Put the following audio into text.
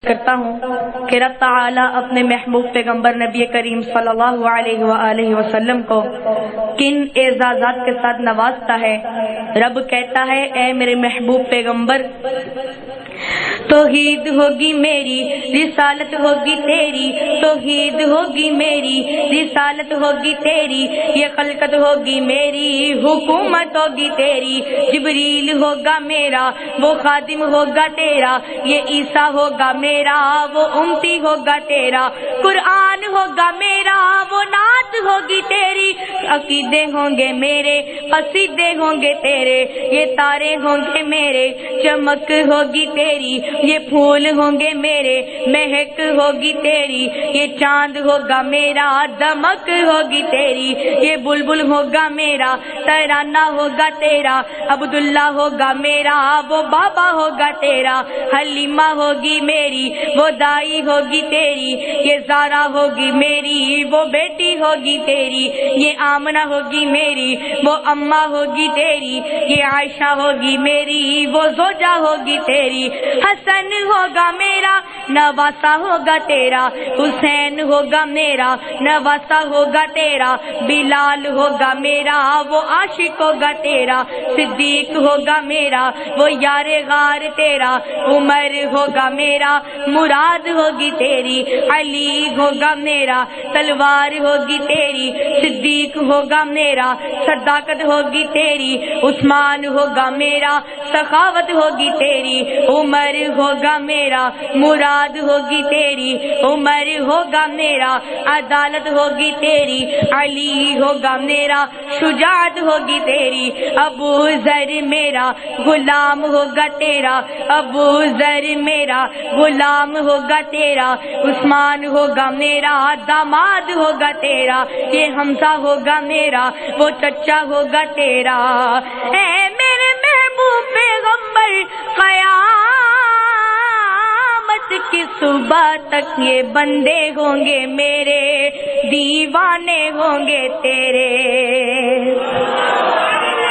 کرتا ہوں کہ رب تعالی اپنے محبوب پیغمبر نبی کریم صلی اللہ علیہ وآلہ وسلم کو کن اعزازات کے ساتھ نوازتا ہے۔ رب کہتا ہے اے میرے محبوب پیغمبر، توحید ہوگی میری، رسالت ہوگی تیری، توحید ہوگی میری، رسالت ہوگی تیری، یہ خلقت ہوگی میری، حکومت ہوگی تیری، جبریل ہوگا میرا، وہ خادم ہوگا تیرا، یہ عیسیٰ ہوگا میرا، وہ امتی ہوگا تیرا، قرآن ہوگا میرا، وہ نعت ہوگی تیری، عقیدے ہوں گے میرے، قصیدے ہوں گے تیرے، یہ تارے ہوں گے میرے، چمک ہوگی تیری، یہ پھول ہوں گے میرے، مہک ہوگی تیری، یہ چاند ہوگا میرا، دمک ہوگی تیری، یہ بلبل ہوگا میرا، ترانہ ہوگا تیرا، عبداللہ ہوگا میرا، وہ بابا ہوگا تیرا، حلیمہ ہوگی میری، وہ دائی ہوگی تیری، یہ زارا ہوگی میری، وہ بیٹی ہوگی تیری، یہ آمنہ ہوگی میری، وہ اماں ہوگی تیری، یہ عائشہ ہوگی میری، وہ زوجہ ہوگی تیری، حسن ہوگا میرا، نواسا ہوگا تیرا، حسین ہوگا میرا، نواسا ہوگا تیرا، بلال ہوگا میرا، وہ عاشق ہوگا تیرا، صدیق ہوگا میرا، وہ یار غار تیرا، عمر ہوگا میرا، مراد ہوگی تیری، علی ہوگا میرا، تلوار ہوگی تیری، صدیق ہوگا میرا، صداقت ہوگی تیری، عثمان ہوگا میرا، سخاوت ہوگی تیری، عمر ہوگا میرا، مراد ہوگی تیری، عمر ہوگا میرا، عدالت ہوگی تیری، علی ہوگا میرا، شجاعت ہوگی تیری، ابو ذر میرا غلام ہوگا تیرا، ابو ذر میرا غلام ہوگا تیرا، عثمان ہوگا میرا، داماد ہوگا تیرا، یہ حمزہ ہوگا میرا، وہ چچا ہوگا تیرا، اے میرے محبوب پیغمبر، قیامت کی صبح تک یہ بندے ہوں گے میرے، دیوانے ہوں گے تیرے۔